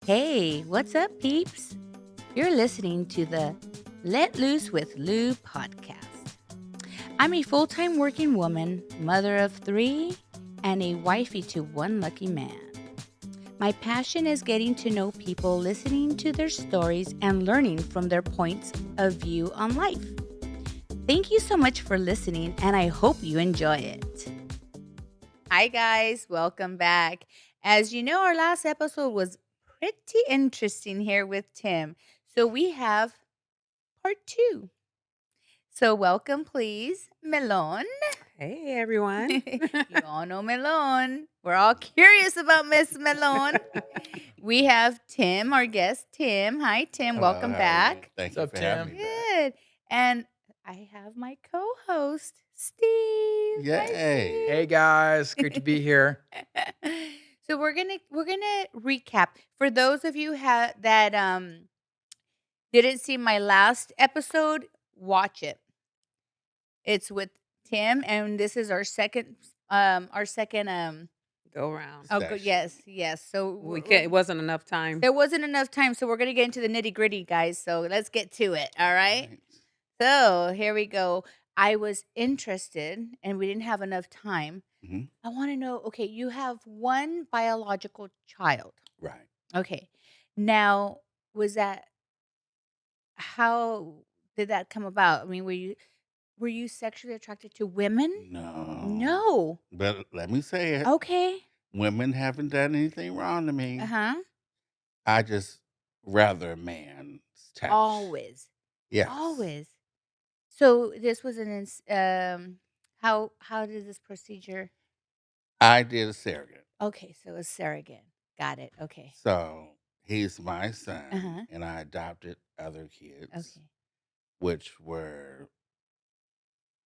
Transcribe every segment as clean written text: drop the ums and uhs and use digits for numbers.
Hey, what's up, peeps? You're listening to the Let Loose with Lou podcast. I'm a full time working woman, mother of three, and a wifey to one lucky man. My passion is getting to know people, listening to their stories, and learning from their points of view on life. Thank you so much for listening, and I hope you enjoy it. Hi, guys. Welcome back. As you know, our last episode was pretty interesting here with Tim. So we have part two. So, welcome, please, Melon. Hey everyone. You all know Melon. We're all curious about Miss Melon. We have Tim, our guest, Tim. Hi, Tim. Hello, Welcome how are you? back. Thank What's you up, for having Tim? me back. Good. And I have my co host, Steve. Hi, Yay. Hey guys, great to be here. So we're gonna recap for those of you that didn't see my last episode. Watch it. It's with Tim, and this is our second. Go around. Oh, good. Session. Yes. So We can't. It wasn't enough time. there wasn't enough time, so we're gonna get into the nitty gritty, guys. So let's get to it. All right. Right. So here we go. I was interested, and we didn't have enough time. Mhm. I want to know. Okay, you have one biological child. Right. Okay. Now, was that how did that come about? I mean, were you sexually attracted to women? No. No. But let me say it. Okay. Women haven't done anything wrong to me. Uh-huh. I just rather a man's touch. Always. Yes. Always. So this was how did this procedure? I did a surrogate. Okay, so it was surrogate. Got it. Okay. So he's my son, Uh-huh. and I adopted other kids, Okay. which were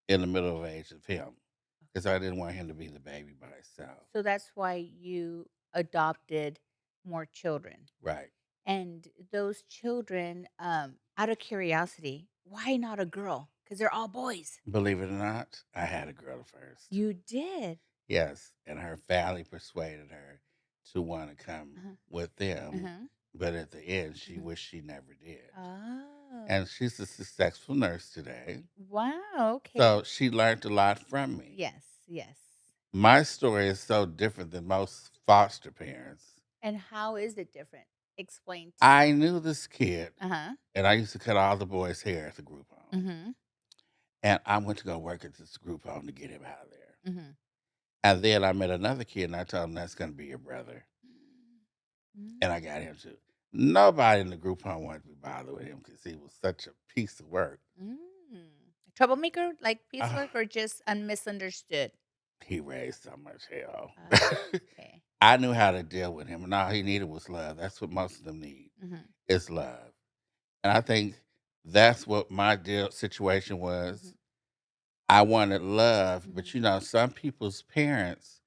in the middle of age of him, because I didn't want him to be the baby by himself. So that's why you adopted more children. Right. And those children, out of curiosity, why not a girl? Because they're all boys. Believe it or not, I had a girl first. You did. Yes, and her family persuaded her to want to come Uh-huh. with them, Uh-huh. but at the end, she Mhm. wished she never did. Oh. And she's a successful nurse today, Wow. Okay. so she learned a lot from me. Yes. Yes. My story is so different than most foster parents. And how is it different? Explain. I knew this kid, Uh-huh. and I used to cut all the boys' hair at the group home. Mm-hmm. And I went to go work at this group home to get him out of there. Mm-hmm. And then I met another kid, and I told him that's going to be your brother. And I got him to. Nobody in the group home wanted to be bothered with him because he was such a piece of work. Mm. Troublemaker, like Ah, piecework, or just misunderstood? he raised so much hell. Okay. I knew how to deal with him, and all he needed was love. That's what most of them need Mm-hmm. is love. And I think that's what my deal situation was. Mhm. I wanted love, Mhm. but you know, some people's parents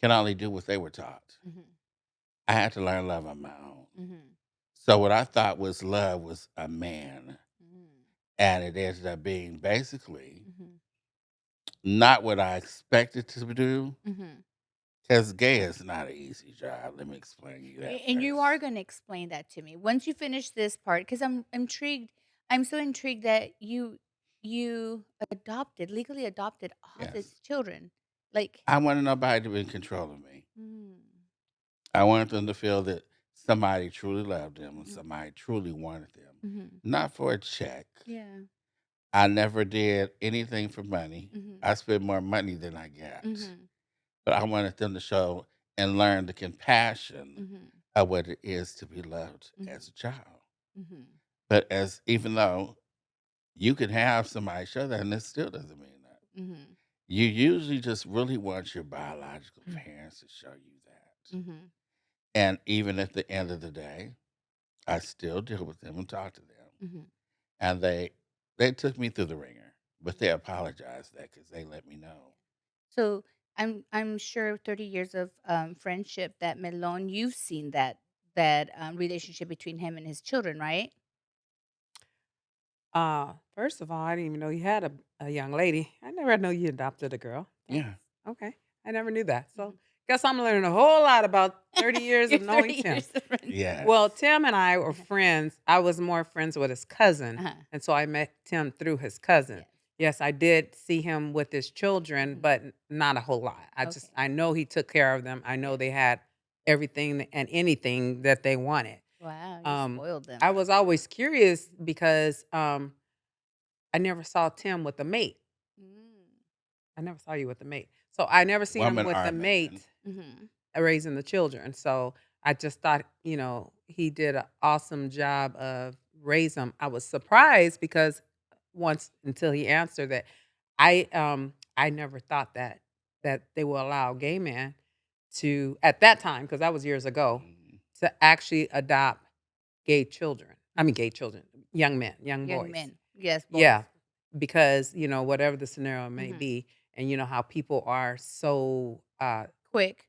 can only do what they were taught. Mm-hmm. I had to learn love on my own. Mm-hmm. So what I thought was love was a man. Mm-hmm. And it ended up being basically Mm-hmm. not what I expected to do. Mm-hmm. Because gay is not an easy job. Let me explain you that And you are first. going to explain that to me once you finish this part, because I'm intrigued. I'm so intrigued that you legally adopted all these Yes. children. Like, I wanted nobody to be in control of me. mm, I wanted them to feel that somebody truly loved them and mm, somebody truly wanted them. mhm. Not for a check. Yeah. I never did anything for money. Mhm. I spent more money than I got. Mhm. But I wanted them to show and learn the compassion Mhm. of what it is to be loved Mhm. as a child. Mhm. But as even though you can have somebody show that, and it still doesn't mean that. Mhm. You usually just really want your biological parents to show you that. Mhm. And even at the end of the day, I still deal with them and talk to them. Mhm. And they took me through the ringer, but they apologized that because they let me know. So I'm sure 30 years of friendship that Melon, you've seen that relationship between him and his children, right? First of all, I didn't even know you had a young lady. I never know you adopted a girl. That's Yeah. okay. I never knew that. So Mhm. Guess I'm learning a whole lot about 30 years Your of knowing 30 Tim. years of friendship. Well, Yes. Tim and I were friends. I was more friends with his cousin, Uh-huh. and so I met Tim through his cousin. Yes. Yes, I did see him with his children, Mhm. but not a whole lot. Okay. I know he took care of them. I know they had everything and anything that they wanted. Wow, you Um, spoiled them. I was always curious because I never saw Tim with a mate. Mm. I never saw you with a mate. So I never seen him Woman with or a man. mate Mhm. raising the children. So I just thought, he did an awesome job of raising them. I was surprised because once until he answered that I never thought that they will allow gay men to at that time, because that was years ago, Mhm. to actually adopt gay children. I mean gay children, young men, young Young boys. men. Yes, boys. Yeah, because, whatever the scenario may Mhm. be, and you know how people are so, Quick.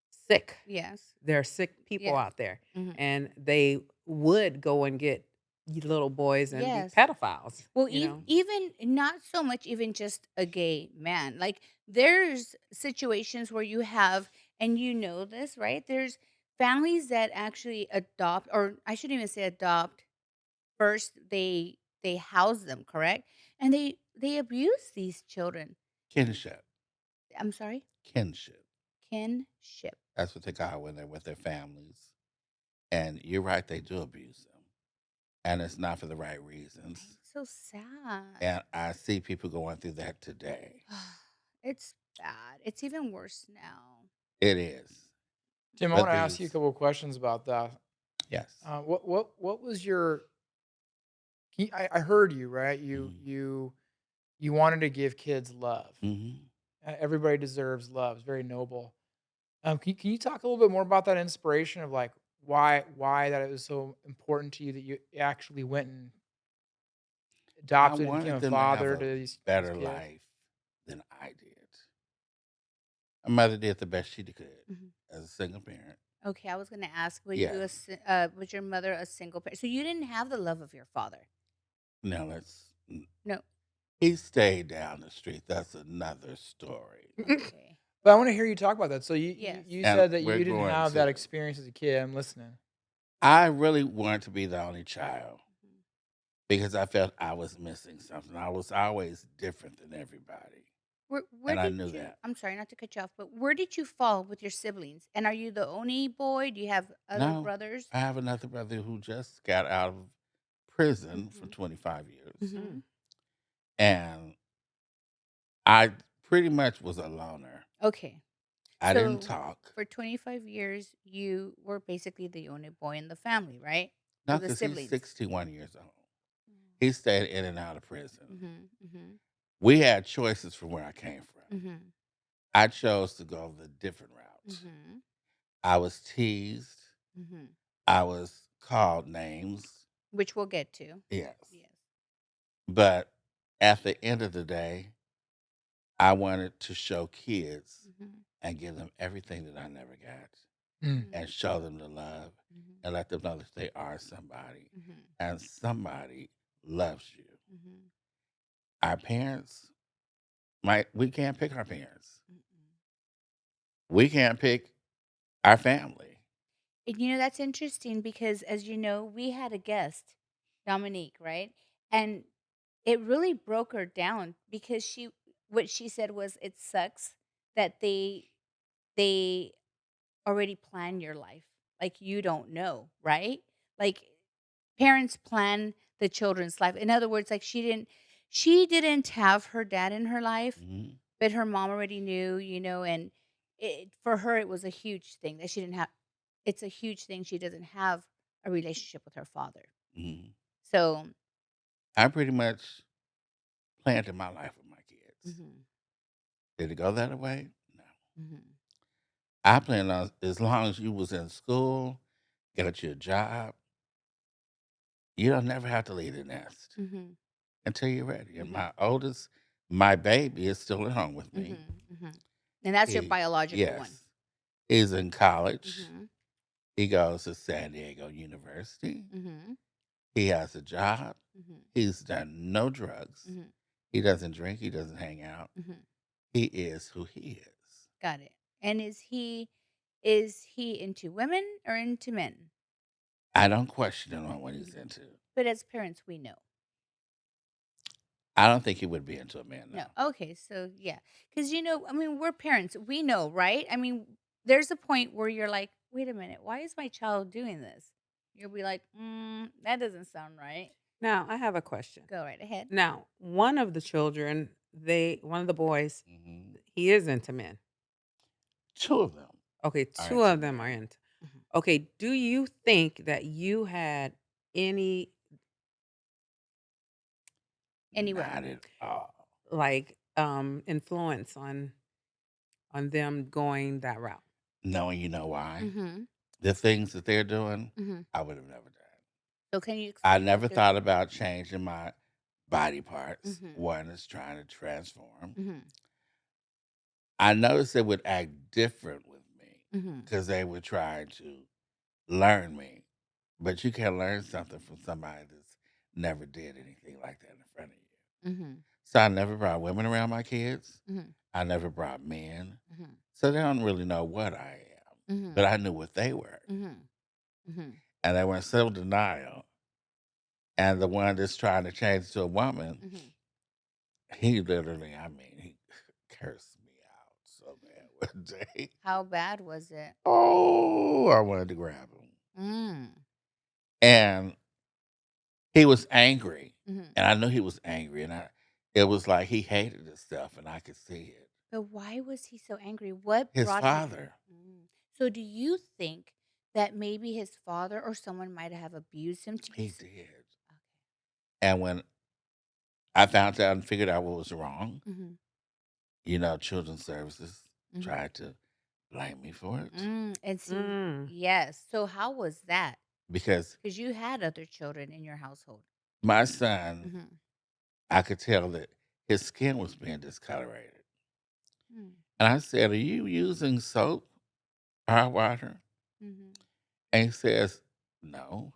sick. Yes. There are sick people Yes. out there, Mhm. and they would go and get little boys and be Yes. pedophiles, Well, you know? even not so much even just a gay man. Like there's situations where you have, and you know this, right? There's families that actually adopt, or I shouldn't even say adopt. First, they house them, correct? And they abuse these children. Kinship. I'm sorry, Kinship. kinship. That's what they call it when they're with their families. And you're right, they do abuse them. And it's not for the right reasons. It's so sad. And I see people going through that today. It's bad. It's even worse now. It is. Tim, I But want to ask you a these, couple of questions about that. yes. What was your? I heard you right. Mm-hmm. You wanted to give kids love. Mm-hmm. Everybody deserves love. It's very noble. Can you talk a little bit more about that inspiration of like why that it was so important to you that you actually went and I adopted and became wanted a them to have father a to these better kids? life than I did. My mother did the best she could Mhm. as a single parent. Okay, I was gonna ask, Yeah. was your mother a single parent? So you didn't have the love of your father? Now No. he stayed down the street. That's another story. Okay. But I want to hear you talk about that. So Yes. you And said that we're you didn't going have that to. experience as a kid. I'm listening. I really wanted to be the only child Mhm. because I felt I was missing something. I was always different than everybody. Where And I did knew you? that. I'm sorry, not to cut you off, but where did you fall with your siblings? And are you the only boy? Do you have other No, brothers? I have another brother who just got out of prison for Mhm. 25 years. Mhm. Mm. And I pretty much was a loner. Okay. I didn't So talk. for 25 years, you were basically the only boy in the family, right? No, Of the because he's siblings. 61 years old. He stayed in and out of prison. Mhm. Mhm. We had choices from where I came from. Mhm. I chose to go the different route. Mhm. I was teased. Mhm. I was called names. Which we'll get to. Yes. Yes. But at the end of the day, I wanted to show kids Mhm. and give them everything that I never got Mm. and show them the love Mhm. and let them know that they are somebody Mhm. and somebody loves you. Mhm. Our parents, we can't pick our parents. Mm-mm. We can't pick our family. And that's interesting because, as you know, we had a guest, Dominique, right? And it really broke her down because what she said was, it sucks that they already plan your life. Like you don't know, right? Like parents plan the children's life. In other words, like she didn't have her dad in her life, Mhm. but her mom already knew, and for her it was a huge thing that she didn't have. It's a huge thing she doesn't have a relationship with her father. Mhm. So, I pretty much planted my life with my kids. mhm, Did it go that way? No. mhm, I planned on as long as you was in school, got you a job, you don't never have to leave the nest mhm, until you're ready. And mhm, my oldest, my baby, is still at home with me. mhm, mhm. And that's your He, biological one. yes, he's in college. Mhm, He goes to San Diego University. mhm, He has a job. mhm, He's done no drugs. mhm, He doesn't drink. He doesn't hang out. mhm. He is who he is. Got it. And is he into women or into men? I don't question him on what he's into. But as parents, we know. I don't think he would be into a man No. now. Okay, so yeah. Because, I mean, we're parents. We know, right? I mean, there's a point where you're like, wait a minute, why is my child doing this? You'll be like, that doesn't sound right. Now, I have a question. Go right ahead. Now, one of the children, one of the boys, Mhm. he is into men. 2 of them Okay, are two into of them are men. into. Mhm. Okay, do you think that you had any Anyway. Not at all. like influence on them going that route? No, and you know why? Mm-hmm. The things that they're doing, Mm-hmm. I would have never done. So can you I explain never what they're thought doing? about changing my body parts. Mhm. One is trying to transform. Mm-hmm. I noticed they would act different with me Mm-hmm. because they would try to learn me. But you can't learn something from somebody that's never did anything like that in front of you. Mm-hmm. So I never brought women around my kids. Mm-hmm. I never brought men. Mm-hmm. So they don't really know what I am. Mm-hmm. But I knew what they were. Mm-hmm. Mm-hmm. And they were in self denial. And the one that's trying to change to a woman, Mm-hmm. he literally, I mean, he cursed me out so bad one day. How bad was it? Oh, I wanted to grab him. Mm. And he was angry. Mm-hmm. And I knew he was angry. And it was like he hated himself, and I could see it. But why was he so angry? What His brought him? father. So do you think that maybe his father or someone might have abused him to be He s- did. Okay. And when I found out and figured out what was wrong, Mm-hmm. Children's Services Mm-hmm. tried to blame me for it And see, Mm. yes. So how was that? because Because you had other children in your household. my son, Mm-hmm. I could tell that his skin was being discolorated. Mm. And I said, "Are you using soap or water?" Mm-hmm. And he says, "No."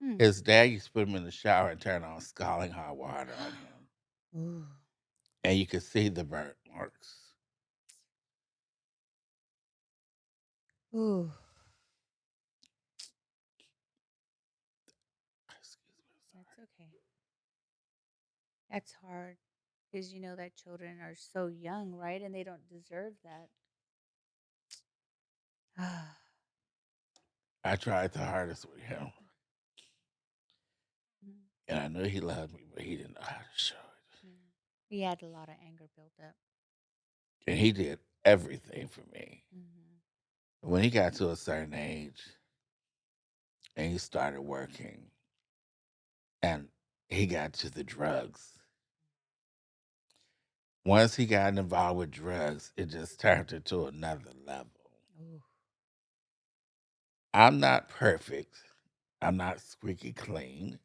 Mm. His dad used to put him in the shower and turn on scalding hot water on him. Ooh. And you could see the burnt marks. Ooh. Excuse me. That's okay. That's hard because you know that children are so young, right? And they don't deserve that. I tried the hardest with him. Mm. And I knew he loved me, but he didn't know how to show it. Yeah. He had a lot of anger built up. And he did everything for me. Mm-hmm. When he got to a certain age and he started working and he got to the drugs, once he got involved with drugs, it just turned it to another level. Ooh. I'm not perfect. I'm not squeaky clean.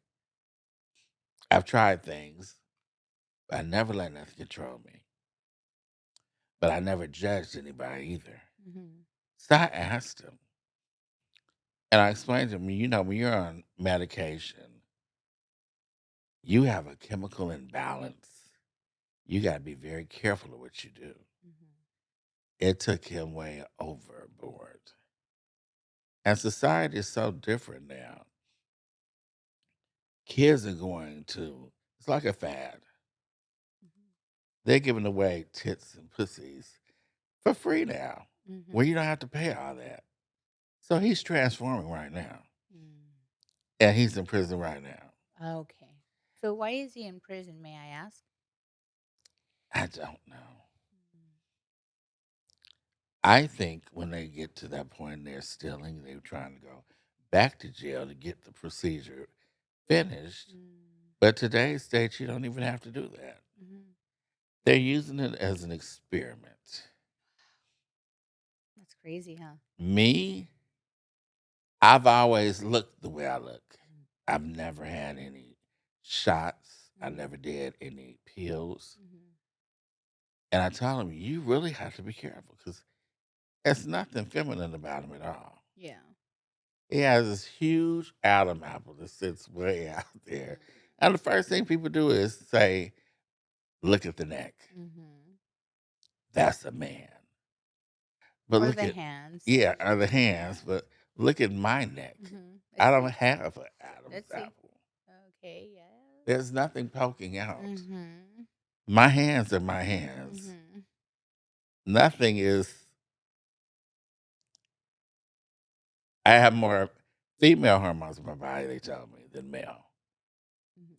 I've tried things, but I never let nothing control me. But I never judged anybody either. Mm-hmm. So I asked him, and I explained to him, when you're on medication, you have a chemical imbalance. You got to be very careful of what you do. Mm-hmm. It took him way overboard. And society is so different now. Kids are going to, it's like a fad. Mm-hmm. They're giving away tits and pussies for free now, Mm-hmm. where you don't have to pay all that. So he's transforming right now. Mm. And he's in prison right now. Okay. So why is he in prison, may I ask? I don't know. Mm. I think when they get to that point and they're stealing, they're trying to go back to jail to get the procedure finished. Mm. But today's state, you don't even have to do that. Mm-hmm. They're using it as an experiment. That's crazy, huh? Me, I've always looked the way I look. Mm. I've never had any shots. I Mm. never did any pills. Mm-hmm. And I tell them, you really have to be careful because there's nothing feminine about him at all. Yeah. He has this huge Adam apple that sits way out there. And the first thing people do is say, look at the neck. Mm-hmm. That's a man. But Or look the at hands. yeah, are the hands, but look at my neck. I Let's don't see. have an Adam's Let's see. apple. Okay, yes. There's nothing poking out. Mm-hmm. My hands are my hands. Mm-hmm. Nothing is. I have more female hormones in my body, they told me, than male.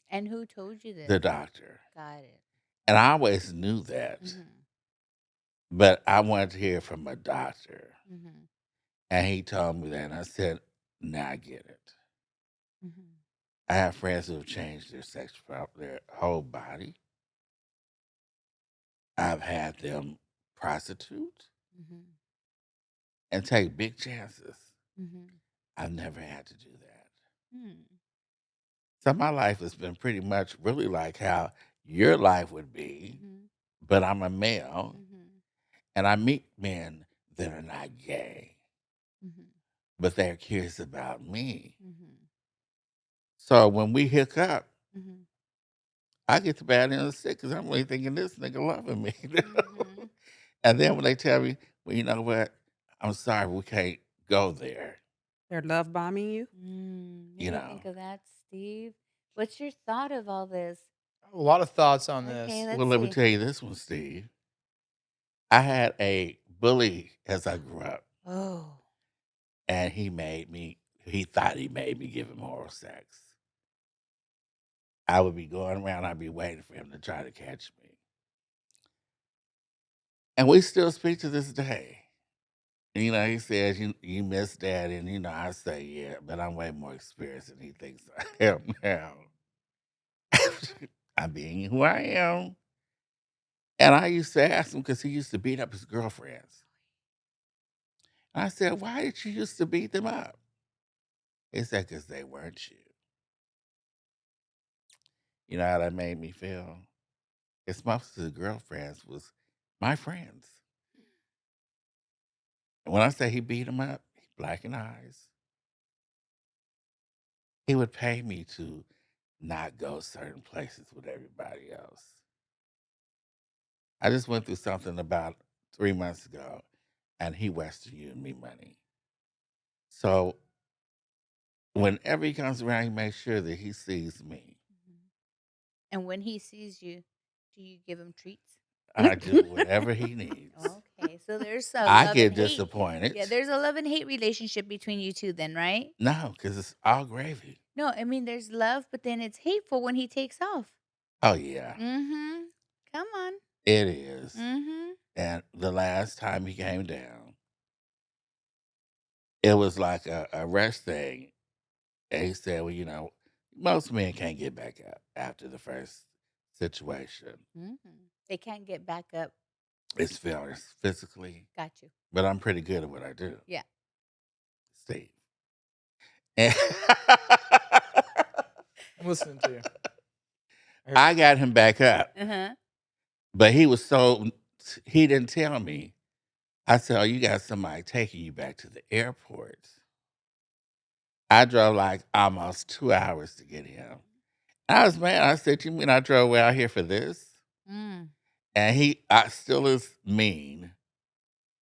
And who told you The this? doctor. Got it. And I always knew that. But I wanted to hear from a doctor. And he told me that. And I said, now I get it. I have friends who have changed their their whole body. I've had them prostitute and take big chances. I've never had to do that. So my life has been pretty much really like how your life would be, but I'm a male and I meet men that are not gay, but they're curious about me. So when we hook up, I get the bad end of the stick because I'm really thinking this nigga loving me. And then when they tell me, well, you know what? I'm sorry, we can't go there. They're love bombing you? What do You you know. think of that, Steve? What's your thought of all this? A lot of thoughts on Okay, this. let's Well, let me see. tell you this one, Steve. I had a bully as I grew up, Oh. and he thought he made me give him oral sex. I would be going around, I'd be waiting for him to try to catch me. And we still speak to this day. You know, he says, you miss daddy. And, you know, I say, yeah, but I'm way more experienced than he thinks I am now. I'm being who I am. And I used to ask him because he used to beat up his girlfriends. I said, why did you used to beat them up? He said, because they weren't you. You know how that made me feel? It's most of the girlfriends was my friends. And when I say he beat them up, black in eyes, he would pay me to not go certain places with everybody else. I just went through something about 3 months ago, and he Western Union me money. So whenever he comes around, he makes sure that he sees me. And when he sees you, do you give him treats? I do whatever he needs. Okay, so there's a I love get and hate. disappointed. Yeah, there's a love and hate relationship between you two then, right? No, because it's all gravy. No, I mean there's love, but then it's hateful when he takes off. Oh, yeah, Come on. it is. Mm-hmm. And the last time he came down, it was like a rest thing. And he said, well, you know, most men can't get back up after the first situation. They can't get back up. It's physically, Got you. but I'm pretty good at what I do. Yeah. Steve. And I'm listening to you. I got him back up, Uh-huh. but he didn't tell me. I said, oh, you got somebody taking you back to the airport. I drove like almost 2 hours to get him. I was mad. I said, you mean I drove way out here for this? And he still is mean.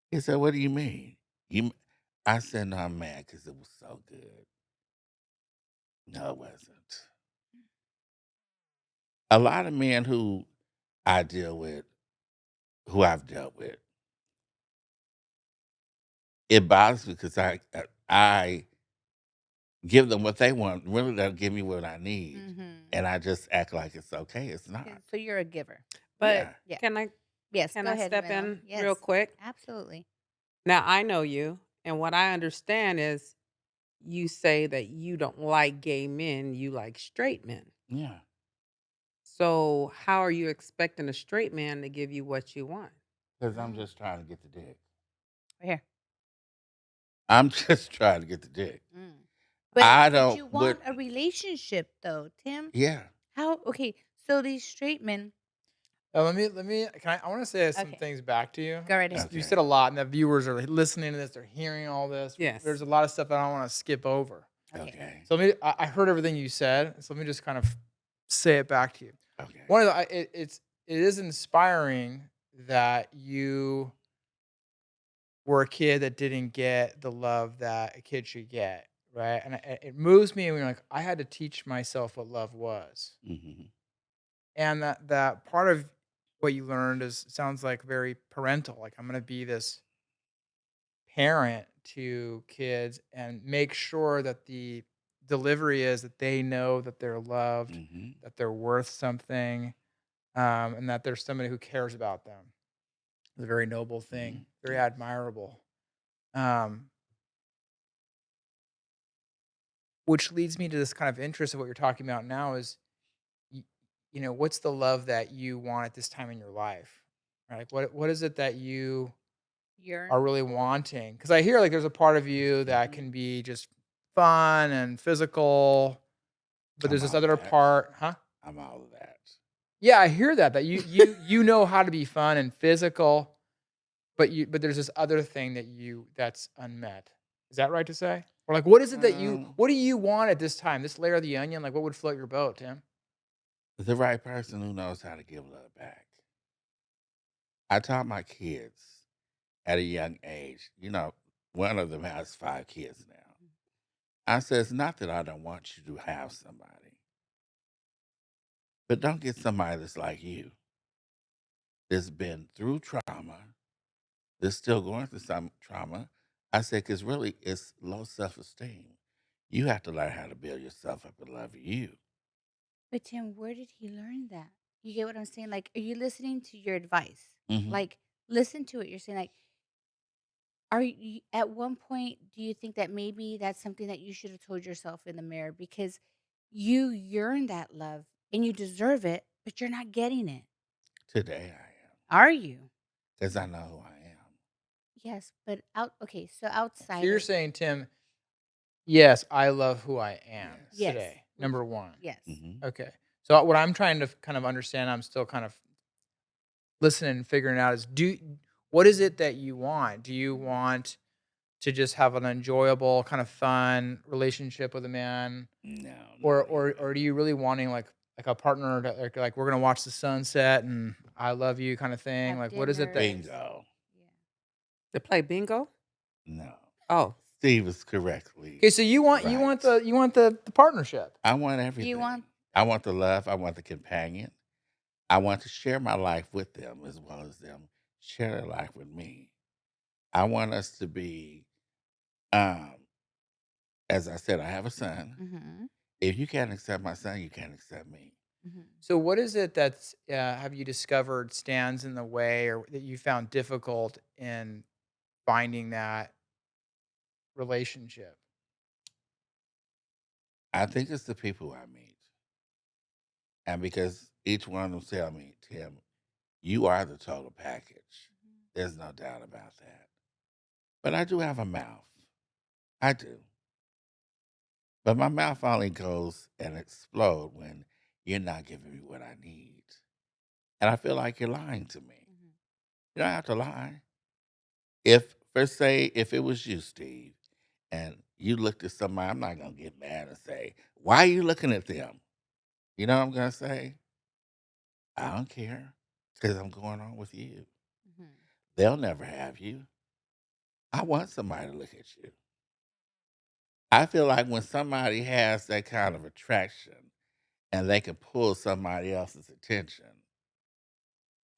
He said, what do you mean? I said, no, I'm mad because it was so good. No, it wasn't. A lot of men who I've dealt with, it bothers me because I give them what they want. Really, they'll give me what I need. And I just act like it's okay. It's not. Okay, so you're a giver. But Yeah. can I Yes, can go I ahead, step Milo. in Yes, real quick? absolutely. Now I know you, and what I understand is you say that you don't like gay men, you like straight men. Yeah. So how are you expecting a straight man to give you what you want? Because I'm just trying to get the dick. Right here. I'm just trying to get the dick. But you want a relationship though, Tim. Yeah. Okay, so these straight men. Let me. I want to say some Okay. things back to you. Go right ahead. Okay. You said a lot, and the viewers are listening to this. They're hearing all this. Yes. There's a lot of stuff that I want to skip over. Okay. So I heard everything you said. So let me just kind of say it back to you. Okay. One of it is inspiring that you were a kid that didn't get the love that a kid should get, right? And it moves me when you're like, I had to teach myself what love was. Hmm. And that part of what you learned is sounds like very parental. Like I'm gonna be this parent to kids and make sure that the delivery is that they know that they're loved, Hmm. that they're worth something, and that there's somebody who cares about them. It's a very noble thing, very Yes. admirable. Um, which leads me to this kind of interest of what you're talking about now is, y- what's the love that you want at this time in your life? Right? Like, what is it that you are Yearn really for. wanting? Because I hear like there's a part of you that Hmm. can be just fun and physical, but I'm there's this all of other that. part, huh? I'm all of that. Yeah, I hear that you know how to be fun and physical, but there's this other thing that's unmet. Is that right to say? Or like what is it that Um, what do you want at this time? This layer of the onion, like what would float your boat, Tim? the right person who knows how to give love back. I taught my kids at a young age. One of them has 5 kids now. I says, not that I don't want you to have somebody, but don't get somebody that's like you, that's been through trauma, that's still going through some trauma. I said, because really it's low self esteem. You have to learn how to build yourself up and love you. But Tim, where did he learn that? You get what I'm saying? Like, are you listening to your advice? Hmm. Like, listen to it. You're saying, like, are you at one point, do you think that maybe that's something that you should have told yourself in the mirror because you yearn that love and you deserve it, but you're not getting it? Today I am, Are you? because I know who I am. Yes, but okay, so So outside you're of saying, Tim, yes, I love who I am Yes. yes, today. would Number one. yes. Hmm. Okay. So what I'm trying to kind of understand, I'm still kind of listening and figuring out is what is it that you want? Do you want to just have an enjoyable, kind of fun relationship with a man? No, Or not or even. or do you really wanting like a partner that like we're gonna watch the sunset and I love you kind of thing? Have Like what is it that dinners. Bingo. Yeah. To play bingo? No. Oh, Steve is correctly okay, so right. you want the partnership. I want Do you everything. want I want the love. I want the companion. I want to share my life with them as well as them share their life with me. I want us to be, um, as I said, I have a son. mhm. If you can't accept my son, you can't accept me. Mhm. So what is it that's have you discovered stands in the way or that you found difficult in finding that relationship? I think it's the people I meet. And because each one of them tell me, Tim, you are the total package. There's no doubt about that. But I do have a mouth. I do. But my mouth only goes and explode when you're not giving me what I need. And I feel like you're lying to me. Mhm. You don't have to lie. If, for say, if it was you, Steve, and you looked at somebody, I'm not going to get mad and say, why are you looking at them? You know what I'm going to say? I don't care because I'm going on with you. Mhm. They'll never have you. I want somebody to look at you. I feel like when somebody has that kind of attraction and they can pull somebody else's attention,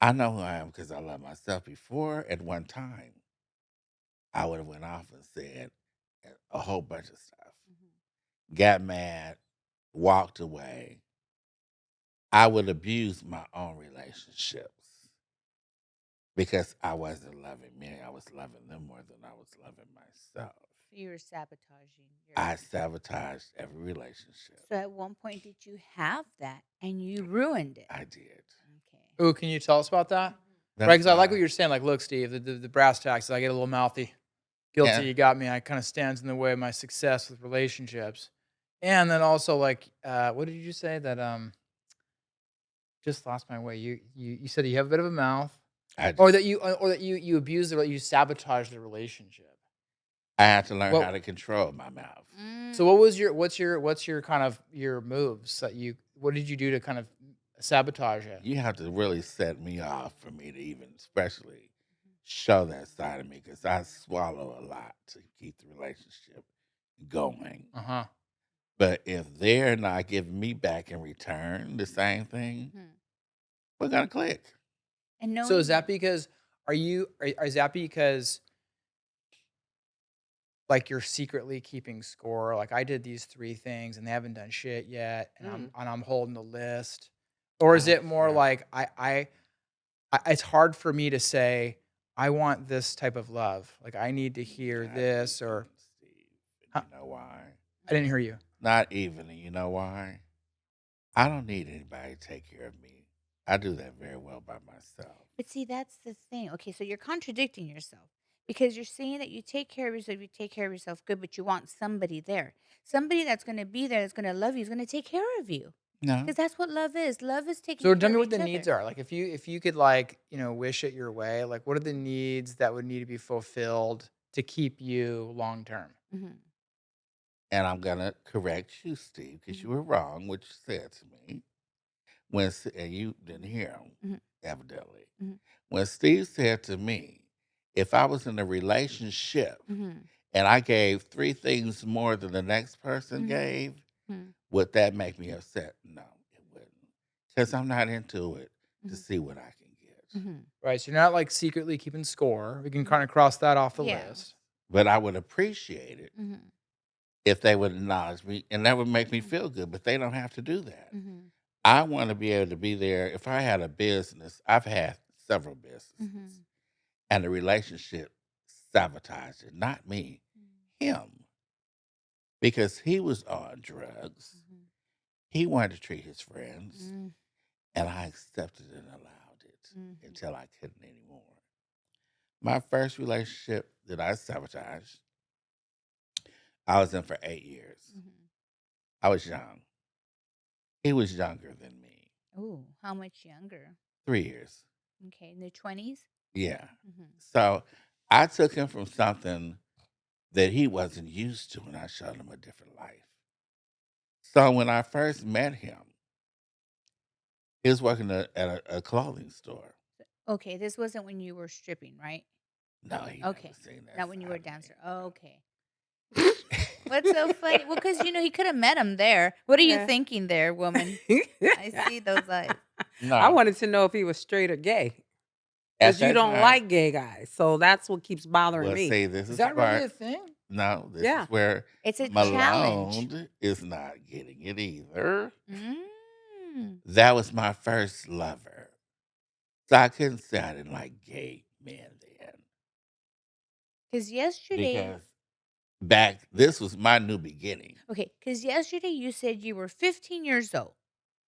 I know who I am because I love myself. Before, at one time, I would have went off and said a whole bunch of stuff, Mhm. got mad, walked away. I would abuse my own relationships because I wasn't loving me. I was loving them more than I was loving myself. So you were sabotaging your. I sabotaged every relationship. So at one point, did you have that and you ruined it? I did. Okay. Ooh, can you tell us about that? Right, That's because I like what why. you're saying. Like, look, Steve, the brass tacks. I get a little mouthy. Guilty, Yeah. you got me. I kind of stands in the way of my success with relationships, and then also like, what did you just say that just lost my way? You said you have a bit of a mouth, I do. or that you abuse you sabotage the relationship. I had to learn how Well, to control my mouth. so what was your what's your kind of your moves that you what did you do to kind of sabotage it? You have to really set me off for me to even, especially show that side of me because I swallow a lot to keep the relationship going. Uh-huh. But if they're not giving me back in return the same thing, Mhm. we're gonna click. And So is knowing that because is that because like you're secretly keeping score? Like I did these 3 things and they haven't done shit yet, and Mm. I'm holding the list, or is it more Sure. like it's hard for me to say I want this type of love. Like I need to hear Not this, even, or Steve. huh? And you know why? I didn't hear you. Not even. And you know why? I don't need anybody to take care of me. I do that very well by myself. But see, that's the thing. Okay, so you're contradicting yourself because you're saying that you take care of yourself, you take care of yourself good, but you want somebody there. Somebody that's going to be there, that's going to love you, is going to take care of you. No. Because that's what love is. Love is taking So care tell me of what the each needs other. are. Like if you could like, wish it your way, like what are the needs that would need to be fulfilled to keep you long term? Mhm, And I'm gonna correct you, Steve, because you mhm, were wrong what you said to me. And you didn't hear him, mhm, evidently. mhm, When Steve said to me, if I was in a relationship mhm, and I gave 3 things more than the next person mhm, gave, mhm, would that make me upset? No, it wouldn't. Because I'm not into it to mhm, see what I can get. mhm, Right. So you're not like secretly keeping score. We can mhm. kind of cross that off the Yeah. list. But I would appreciate it Mhm, if they would acknowledge me, and that would make me mhm, feel good, but they don't have to do that. mhm, I want to be able to be there. If I had a business, I've had several businesses, mhm, and the relationship sabotaged it, not me, him, because he was on drugs. mhm, He wanted to treat his friends, mhm, and I accepted and allowed it mhm, until I couldn't anymore. My first relationship that I sabotaged, I was in for 8 years. mhm. I was young. He was younger than me, Ooh, how much younger? 3 years. Okay, in their 20s? Yeah. Mhm, So I took him from something that he wasn't used to, and I showed him a different life. So when I first met him, he was working at a clothing store. Okay, this wasn't when you were stripping, right? No, he never Okay. seen that Not when you were a side of me. dancer. Okay. What's so funny? Well, because he could have met him there. What are you Yeah. thinking there, woman? I see those eyes. I No, wanted to know if he was straight or gay at because you that don't time, like gay guys. So that's what keeps bothering well, me. see, this Is is the that really part. a thing? No, this Yeah. is where It's a challenge. Malone is not getting it either. Mm. That was my first lover. So I couldn't say I didn't like gay men then. Because yesterday, Because this was my new beginning. okay, because yesterday you said you were 15 years old.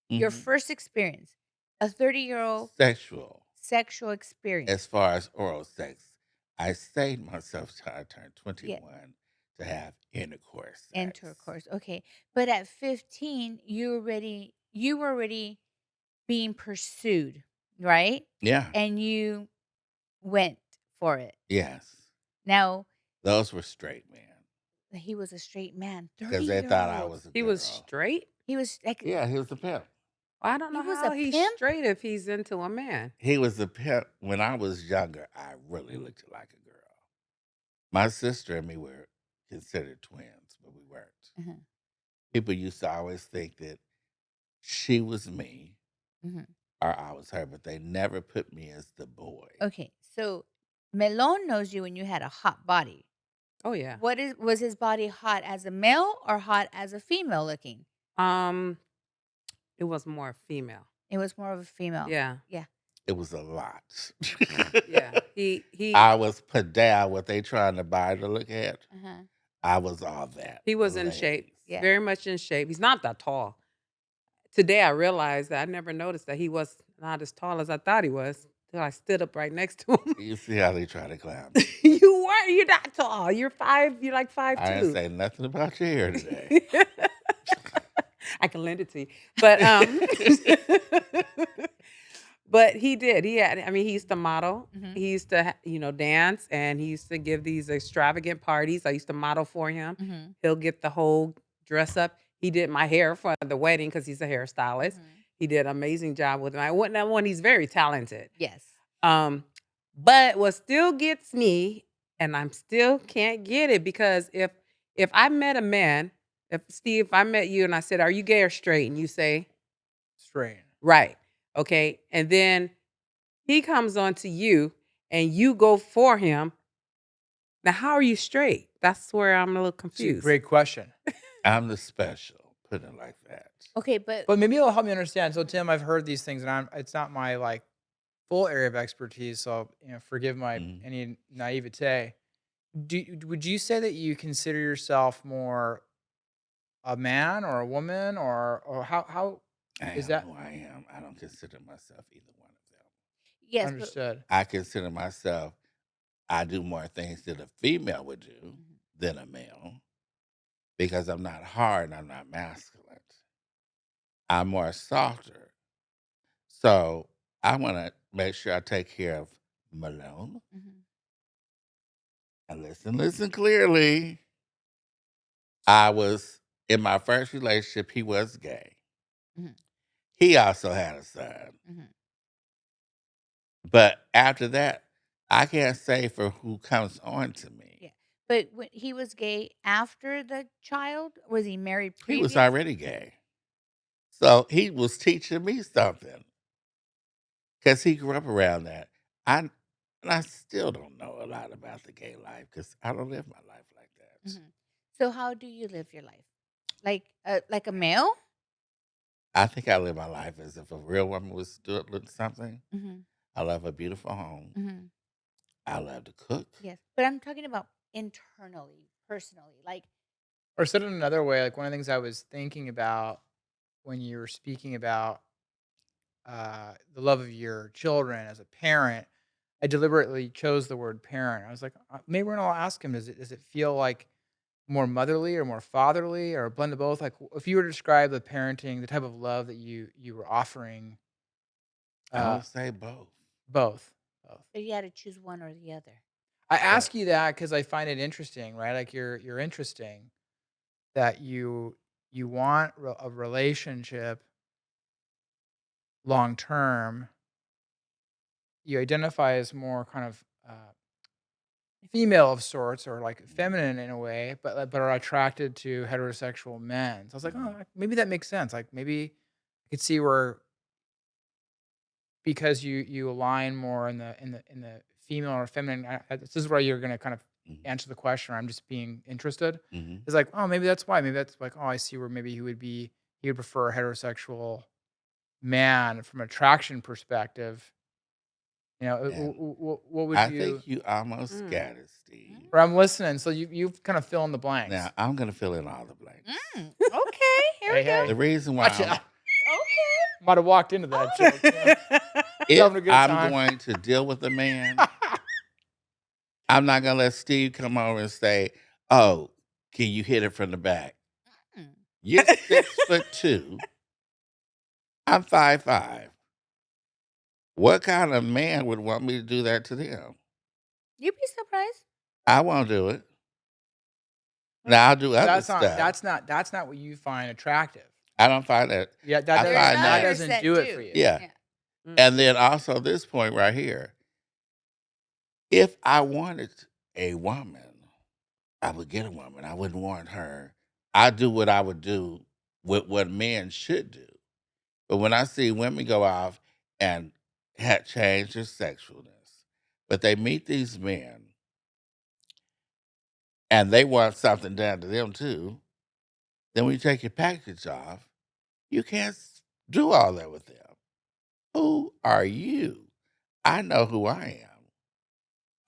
Your Hmm. first experience, a 30-year-old Sexual, sexual experience. as far as oral sex. I saved myself till I turned Yeah, 21 to have intercourse sex. intercourse. Okay, but at 15, you were already being pursued, right? Yeah, And you went for it. yes. Now, Those were straight men he was a straight man, because they thought I 30-year-old. was a He was girl. straight? He was like, Yeah, he was a pimp. I don't he know was how a he's pimp? straight if he's into a man. He was a pimp. When I was younger, I really looked like a girl. My sister and me were considered twins, but we weren't. Uh-huh, People used to always think that she was me mhm. or I was her, but they never put me as the boy. Okay, so Melon knows you when you had a hot body. Oh yeah. Was his body hot as a male or hot as a female looking? Um, it was more female. It was more of a female. Yeah. Yeah. It was a lot. Yeah. He I was pedal, what they trying to buy to look at. Uh-huh. I was all that. he was for in shape. ladies. Yeah. Very much in shape. He's not that tall. Today I realized that I never noticed that he was not as tall as I thought he was till I stood up right next to him. You see how they try to clown me. You're not tall. You're like I didn't 5'2". say nothing about your hair today. I can lend it to you. But but he did. He used to model. Mhm. He used to dance, and he used to give these extravagant parties. I used to model for him. Mhm. He'll get the whole dress up. He did my hair for the wedding because he's a hairstylist. Mhm. He did an amazing job with my one. He's very talented. Yes. Um, But what still gets me, and I'm still can't get it, because if I met a man, if I met you and I said, "Are you gay or straight?" and you say, Straight. "Right." Okay. And then he comes on to you and you go for him. Now, how are you straight? That's where I'm a little It's a confused. great question. I'm the special, put it like that. Okay, but But maybe it'll help me understand. So, Tim, I've heard these things, and it's not my like full area of expertise. So, forgive my Mhm. any naivete. Would you say that you consider yourself more a man or a woman, or how I is am that who I am. I don't consider myself either one of them. yes, but understood? I consider myself, I do more things that a female would do Mhm. than a male because I'm not hard and I'm not masculine. I'm more softer. So I want to make sure I take care of Malone. Mhm. And listen clearly. I was in my first relationship, he was gay. Mhm. He also had a son. Mhm. But after that, I can't say for who comes on to me. Yeah. But when he was gay after the child, was he married He was previous? already gay. So he was teaching me something because he grew up around that. And I still don't know a lot about the gay life because I don't live my life like that. Mhm. So how do you live your life? Like a male? I think I live my life as if a real woman was doing something. Mhm. I love a beautiful home. Mhm. I love to cook. Yes. But I'm talking about internally, personally. Like Or said it another way, like one of the things I was thinking about when you were speaking about the love of your children as a parent, I deliberately chose the word parent. I was like, maybe we're gonna ask him, does it feel like more motherly or more fatherly or a blend of both? Like, if you were to describe the parenting, the type of love that you were offering, I uh, would say both. both, both. if you had to choose one or the other. I But ask you that because I find it interesting, right? Like you're interesting that you want a relationship long term. You identify as more kind of female of sorts or like feminine in a way, but are attracted to heterosexual men. So I was like, oh, mhm, maybe that makes sense. Like maybe I could see where because you align more in the female or feminine. This is where you're gonna kind of mhm, answer the question. Or I'm just being interested. mhm, It's like, oh, maybe that's why. Maybe that's like, oh, I see where maybe he would prefer a heterosexual man from attraction perspective. and What would I you? think you almost Mm. got it, Steve. Or I'm listening. So you've kind of fill in the Now blanks. I'm gonna fill in all the blanks. Okay. Here Hey, we go. The hey. reason why Gotcha. Okay. Might have walked into that joke, Tim. You if having a good I'm time? going to deal with a man, I'm not gonna let Steve come over and say, "Oh, can you hit it from the back?" Mm. You're 6'2". I'm 5'5". What kind of man would want me to do that to them? You'd be surprised. I won't do it. Well, Now I'll do other that's not stuff. that's not that's not what you find attractive. I don't find that. Yeah, that I There's doesn't find that that. others doesn't that do it for do. you. Yeah. Yeah. Mm. And then also this point right here. If I wanted a woman, I would get a woman. I wouldn't want her. I do what I would do with what men should do. But when I see women go off and change their sexualness, but they meet these men and they want something done to them too, then when you take your package off, you can't do all that with them. Who are you? I know who I am.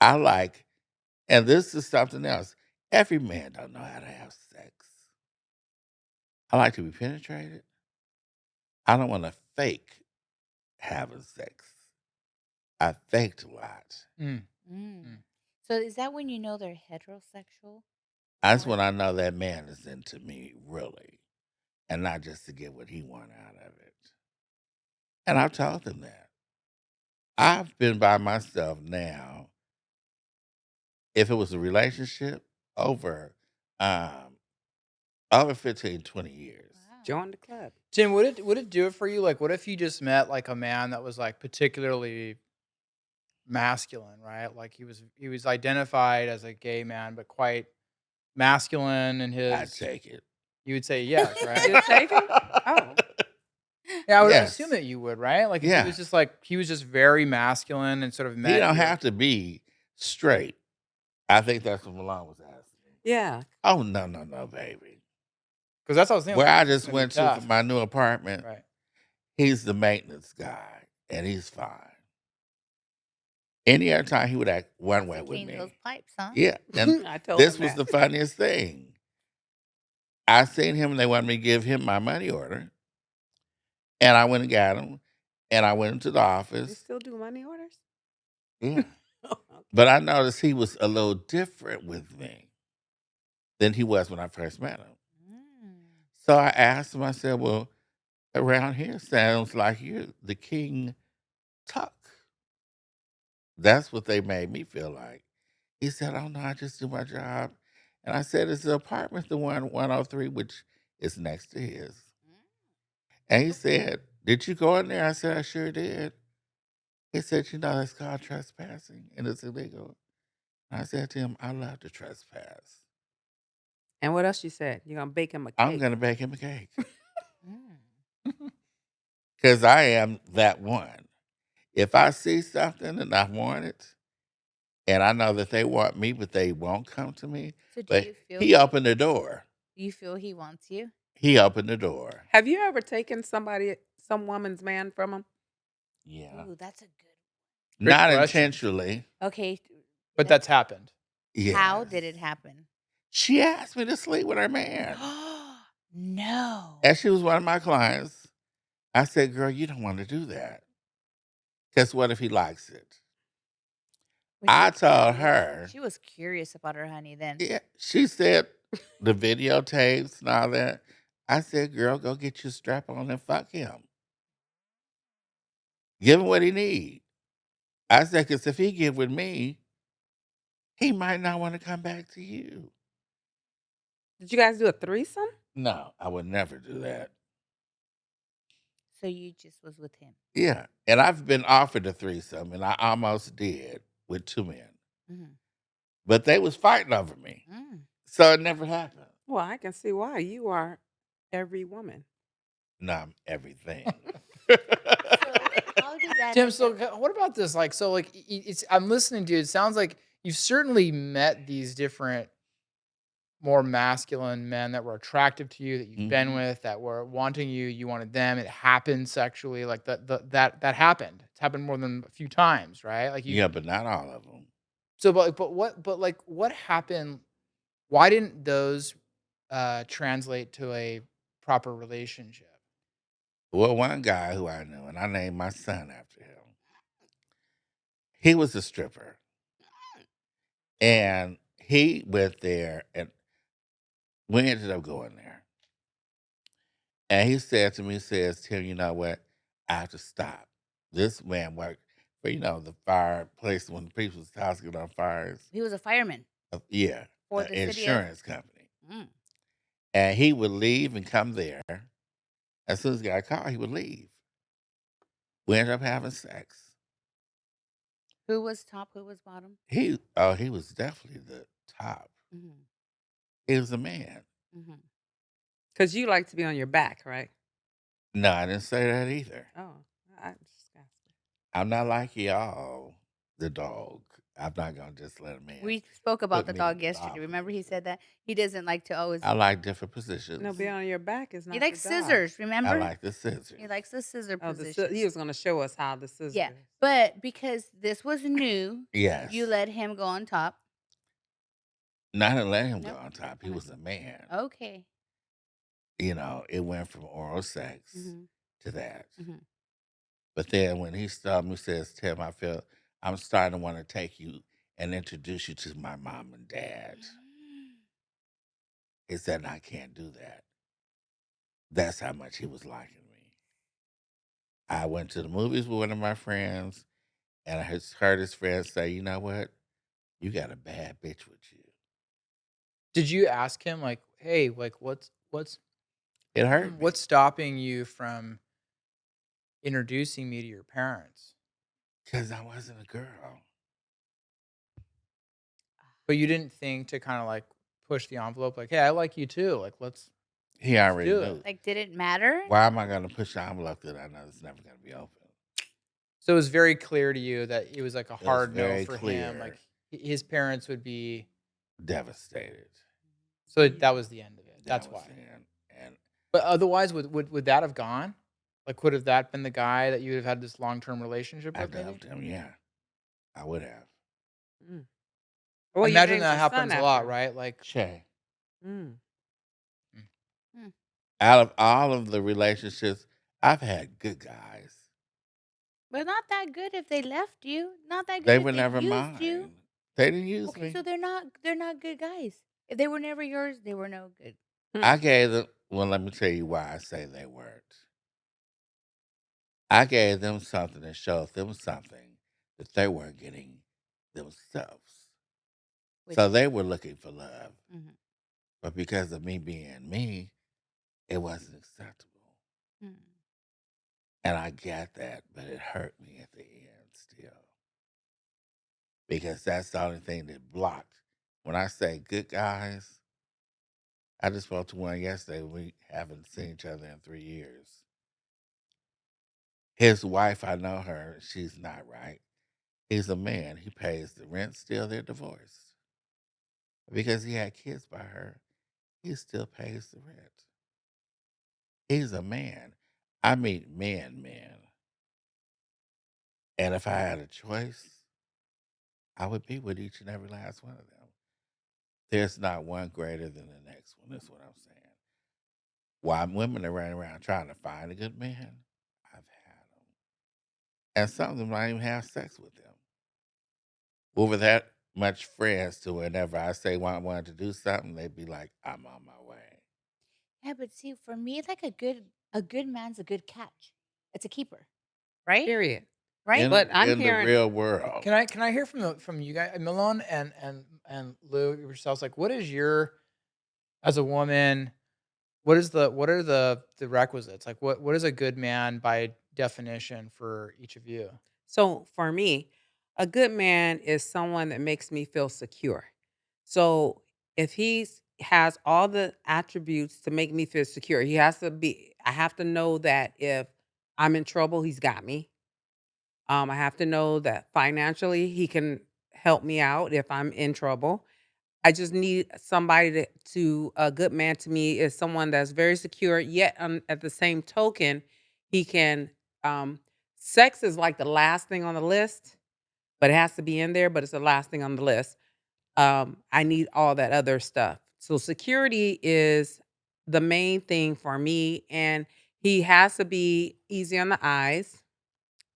I like, and this is something else. Every man don't know how to have sex. I like to be penetrated. I don't want to fake having sex. I faked a lot. Mm, Mm. mm. So is that when you know they're heterosexual? That's More when I know that man is into me, really, and not just to get what he want out of it. And I've told him that. I've been by myself now. If it was a relationship, over um, over 15, 20 years. wow. Join the club. Tim, would it do it for you? Like, what if you just met like a man that was like particularly masculine, right? Like he was identified as a gay man, but quite masculine in I his. take it. You would say yes, right? You'd take him? Oh. Yeah, I would assume Yes. that you would, right? Like if he was Yeah. just like he was just very masculine and sort of He met don't your. have to be straight. I think that's what Milan was asking. Yeah. Oh no, baby. Because that's what I was thinking. Where Like, I this is just gonna be went to for tough, my new apartment, right? he's the maintenance guy, and he's fine. Any other time he would act one way with Clean those me. pipes, huh? Yeah, and I told this him was that. the funniest thing. I seen him, and they wanted me to give him my money order, and I went and got him, and I went into the You office. still do money orders? Yeah, Okay. but I noticed he was a little different with me than he was when I first met him. Mm. So I asked him. I said, "Well, around here sounds like you're the king tuck." That's what they made me feel like. He said, "Oh no, I just do my job." And I said, "Is the apartment the 103, which is next to his?" And he said, "Did you go in there?" I said, "I sure did." He said, "You know, that's called trespassing and it's illegal." I said to him, "I love to trespass. And what else you said? You're gonna bake him a I'm cake. going to bake him a cake Mm. because I am that one. If I see something and I want it, and I know that they want me, but they won't come to me, So do but you feel he opened the door. you feel he wants you? He opened the door. Have you ever taken some woman's man from him? Yeah. Ooh, that's a good. Great Not question. intentionally. Okay, But that's happened. how did Yes. it happen? She asked me to sleep with her man. No. And she was one of my clients. I said, "Girl, you don't want to do that. Because what if he likes it?" Was I she told curious? her, She was curious about her honey then. yeah, she said the videotapes and all that. I said, "Girl, go get your strap on and fuck him. Give him what he need." I said, "Because if he get with me, he might not want to come back to you." Did you guys do a threesome? No, I would never do that. So you just was with him. Yeah. And I've been offered a threesome, and I almost did with 2 men. Mm. But they was fighting over me. Mm. So it never happened. Well, I can see why. You are every woman. No, I'm everything. How did that Tim, end so up- what about this? Like, so like it's I'm listening to it. It sounds like you've certainly met these different more masculine men that were attractive to you, that you've been Mhm. with, that were wanting you, you wanted them. It happened sexually, like that happened. It's happened more than a few times, right? Like you. Yeah, but not all of them. So, but what happened? Why didn't those translate to a proper relationship? Well, one guy who I knew, and I named my son after him, he was a stripper. And he went there, and we ended up going there. And he said to me, he says, "Tim, you know what? I have to stop." This man worked for, the fireplace when people's house get on fires. He was a fireman Yeah, for an the city of. insurance company. Mm. And he would leave and come there. As soon as he got a call, he would leave. We ended up having sex. Who was top? Who was bottom? He was definitely the top. Mm-hmm. He was a man. Mm-hmm. Because you like to be on your back, right? No, I didn't say that either. Oh, I just asked. I'm not like y'all, the dog. I'm not gonna just let a man. We spoke about put the me dog in the yesterday. office. Remember he said that he doesn't like to always. I like different positions. No, be on your back is not. He likes the dog. scissors. Remember? I like the scissors. He likes the scissor Oh, position. he was going to show us how the scissors. Yeah, but because this was new, Yes. you let him go on top. Not to let him Nope. go on top. He was a man. Okay. It went from oral sex Mm-hmm. to that. Mhm. But then when he stopped me, says, "Tim, I feel I'm starting to want to take you and introduce you to my mom and dad." He said, "I can't do that." That's how much he was liking me. I went to the movies with one of my friends, and I heard his friends say, "You know what? You got a bad bitch with you." Did you ask him like, hey, like what's It hurt me. what's stopping you from introducing me to your parents? because I wasn't a girl. But you didn't think to kind of like push the envelope, like, hey, I like you too. Like, He let's already do it. knew. Like, did it matter? Why am I going to push the envelope that I know it's never going to be open? So it was very clear to you that it was like a It was hard no very for him. Like clear, his parents would be, devastated. so that was the end of it. That That's was why. it. And But otherwise, would that have gone? Like, would have that been the guy that you would have had this long-term relationship I with? Maybe. dubbed him. Yeah, I would have. Mm. Well, you Imagine named that your son happens a after lot, him. right? Like, Shay. Mm. mm, Hmm. Out of all of the relationships, I've had good guys. But not that good if they left you. Not that They good if were they never used you. mine. They didn't use Okay, so me. they're not good guys. If they were never yours, they were no good. I gave them, well, let me tell you why I say they weren't. I gave them something that showed them something that they weren't getting themselves. Which So they were looking for love. Mhm. But because of me being me, it wasn't acceptable. Mm. And I got that, but it hurt me at the end still. Because that's the only thing that blocked. When I say good guys, I just spoke to one yesterday. We haven't seen each other in 3 years. His wife, I know her. She's not right. He's a man. He pays the rent still. They're divorced. Because he had kids by her, he still pays the rent. He's a man. I meet men. And if I had a choice, I would be with each and every last one of them. There's not one greater than the next one, is what I'm saying. While women are running around trying to find a good man, I've had them. And some of them don't even have sex with them. Over that much friends to whenever I say I wanted to do something, they'd be like, I'm on my way. Yeah, but see, for me, like a good man's a good catch. It's a keeper, right? Period. Right? But I'm in the hearing real world. can I hear from you guys, Malone and Lou yourselves? Like, what is your, as a woman, what are the requisites? Like, what is a good man by definition for each of you? So for me, a good man is someone that makes me feel secure. So if he's has all the attributes to make me feel secure, he has to be I have to know that if I'm in trouble, he's got me. I have to know that financially he can help me out if I'm in trouble. I just need somebody to a good man to me is someone that's very secure, yet at the same token, he can. Um, sex is like the last thing on the list, but it has to be in there. But it's the last thing on the list. I need all that other stuff. So security is the main thing for me, and he has to be easy on the eyes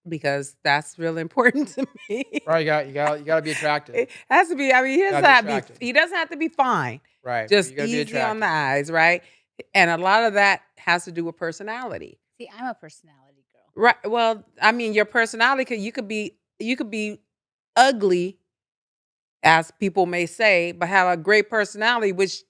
because that's really important to me. Right, you got to be attractive. It has to be. I mean, Gotta be attractive. he doesn't have to be fine. Right, but Just you got to be easy on the attractive. eyes, right? And a lot of that has to do with personality. See, I'm a personality girl. Right. Well, I mean, your personality you could be ugly, as people may say, but have a great personality, which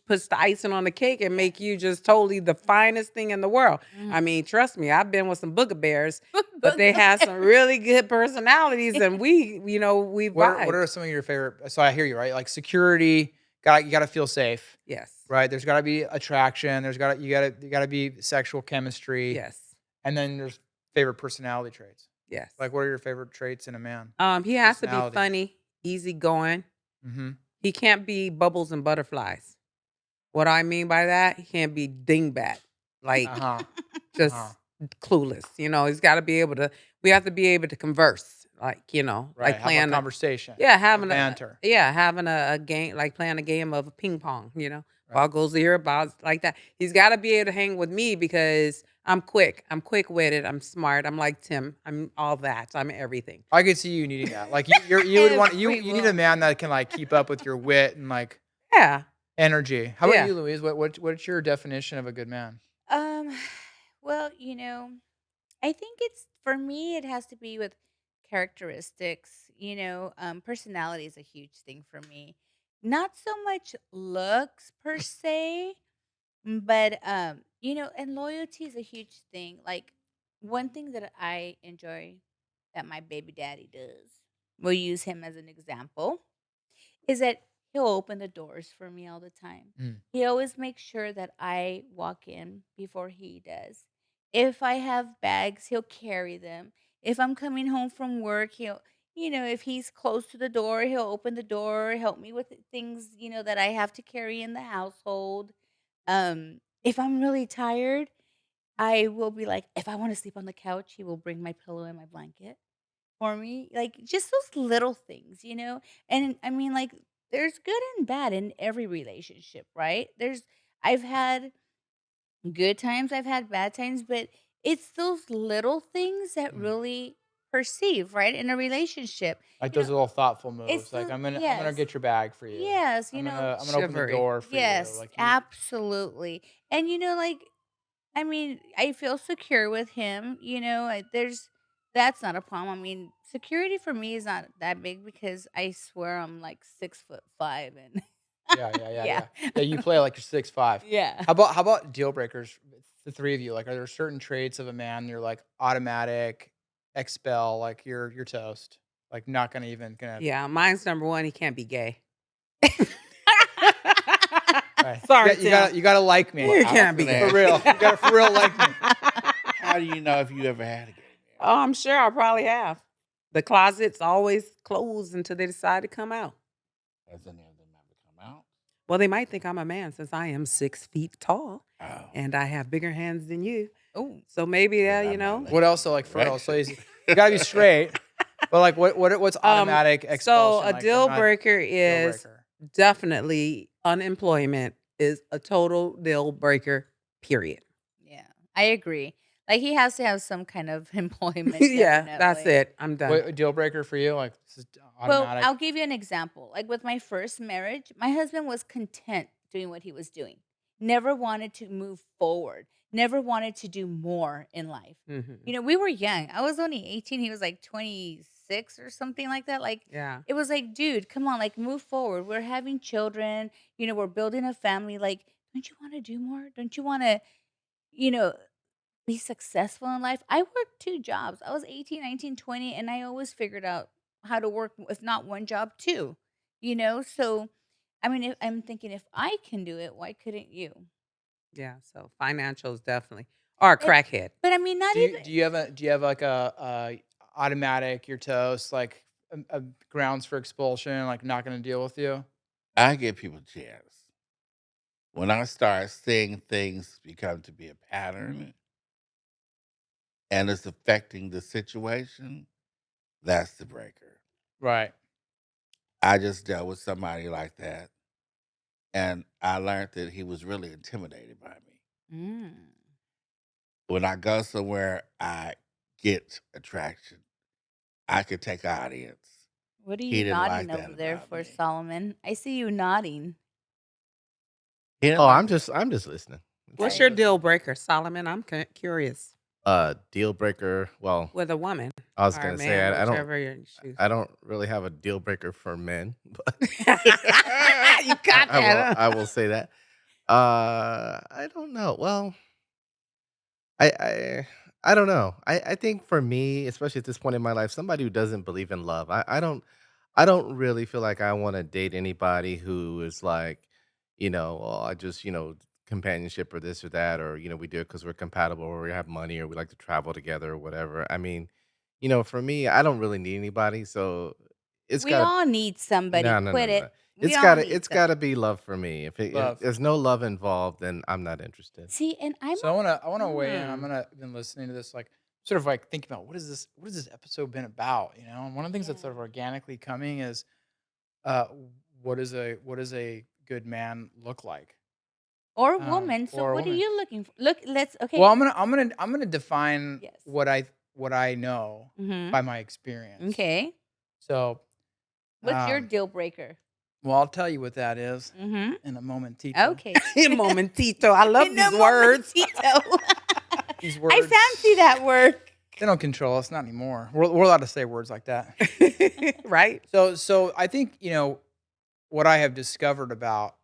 puts the icing on the cake and make you just totally the finest thing in the world. I mean, trust me, I've been with some booger bears, but they have some really good personalities, and we What vibe. are some of your favorite? So I hear you, right? Like security, you got to feel safe, Yes. right? There's got to be attraction. You got to be sexual chemistry, Yes. and then there's favorite personality traits. Yes. Like, what are your favorite traits in a man? He has to be Personality. funny, easygoing. Mm-hmm. He can't be bubbles and butterflies. What I mean by that, he can't be dingbat, like just clueless. He's got to be able to. We have to be able to converse, like Right. like Have playing a conversation. yeah, having banter. having a game, like playing a game of ping pong. Ball goes here, balls like that. He's got to be able to hang with me because I'm quick. I'm quick witted. I'm smart. I'm like Tim. I'm all that. I'm everything. I could see you needing that. Like you would want you Every need a man that can like keep up with your wit and like Yeah. energy. How about Yeah. you, Louise? What's your definition of a good man? Well, I think it's for me it has to be with characteristics, personality is a huge thing for me. Not so much looks per se, but and loyalty is a huge thing. Like one thing that I enjoy that my baby daddy does, we'll use him as an example, is that he'll open the doors for me all the time. Mm. He always makes sure that I walk in before he does. If I have bags, he'll carry them. If I'm coming home from work, if he's close to the door, he'll open the door, help me with the things, that I have to carry in the household. If I'm really tired, I will be like, if I want to sleep on the couch, he will bring my pillow and my blanket for me. Like just those little things. And I mean, like, there's good and bad in every relationship, right? I've had good times, I've had bad times, but it's those little things that Mm. really perceive, right? In a relationship. Like You know, those little thoughtful it's moves. Like the, I'm gonna yes, get your bag for you. yes, I'm gonna open the Chivalry. door for you. yes, Like you. absolutely. And like, I mean, I feel secure with him. That's not a problem. I mean, security for me is not that big because I swear I'm like 6'5" and Yeah, yeah, yeah, yeah, yeah. Yeah, you play like you're 6'5". yeah. How about deal breakers? The three of you. Like, are there certain traits of a man you're like automatic expel? Like you're toast. Like not gonna even gonna. Yeah, mine's number one. He can't be gay. Right. Sorry, You gotta like me. Well, You I was can't be gonna gay. For real. You gotta for real like me. How do you know if you ever had a gay man? Oh, I'm sure I probably have. The closet's always closed until they decide to come out. Has any of them ever come out? Well, they might think I'm a man since I am 6 feet tall Oh. and I have bigger hands than you. Oh, So maybe, Then I'm not What looking else? So in like that for real. So direction. you gotta be straight. But like what's automatic So expulsion? a Like deal not breaker deal is breaker. definitely unemployment is a total deal breaker, period. yeah, I agree. Like he has to have some kind of employment. Yeah, that's Definitely. it. I'm done. What a deal breaker for you? Like this is Well, automatic. I'll give you an example. Like with my first marriage, my husband was content doing what he was doing. Never wanted to move forward. Never wanted to do more in life. Mhm. We were young. I was only 18. He was like 26 or something like that. Like Yeah. it was like, dude, come on, like move forward. We're having children. We're building a family. Like, don't you want to do more? Don't you want to, you know, be successful in life? I worked two jobs. I was 18, 19, 20, and I always figured out how to work, if not one job, two. So, I mean, I'm thinking if I can do it, why couldn't you? Yeah. So financials definitely. Or a And, crackhead. but I mean, not even. Do you have like a automatic your toast like a grounds for expulsion? Like not gonna deal with you. I give people a chance. When I start seeing things become to be a pattern and it's affecting the situation, that's the breaker. Right. I just dealt with somebody like that, and I learned that he was really intimidated by me. Mm. When I go somewhere, I get attraction. I could take an audience. What are He you didn't like nodding that over there about for, me. Solomon? I see you nodding. He didn't Oh, like I'm that. just listening. What's Right. your deal breaker, Solomon? I'm curious. Deal breaker. Well, With a woman I was or a gonna say man, I don't whichever you choose. I don't really have a deal breaker for men, but You got that, I huh? will say that. I don't know. Well, I I I don't know. I think for me, especially at this point in my life, somebody who doesn't believe in love. I don't really feel like I want to date anybody who is like, oh, I just, companionship or this or that, or, we do it because we're compatible or we have money or we like to travel together or whatever. I mean, for me, I don't really need anybody. So it's We got to, all need somebody. no, no, no, Quit no, no. it. We all need It's got to somebody. be love for me. If Love. there's no love involved, then I'm not interested. See, and I'm So I wanna weigh in. I'm Hmm. gonna been listening to this like sort of like thinking about what has this episode been about, And one of the things that's Yeah. sort of organically coming is uh what does a good man look like? or woman. So Or a what are woman. you looking for? Look, let's okay. Well, I'm gonna define Yes. what I know Mm-hmm. by my experience. Okay. So What's your um, deal breaker? well, I'll tell you what that is Mm-hmm. in a momentito. Okay. In momentito. I love In a these words. momentito. These I words fancy that word. they don't control us, not anymore. We're allowed to say words like that. Right? So I think what I have discovered about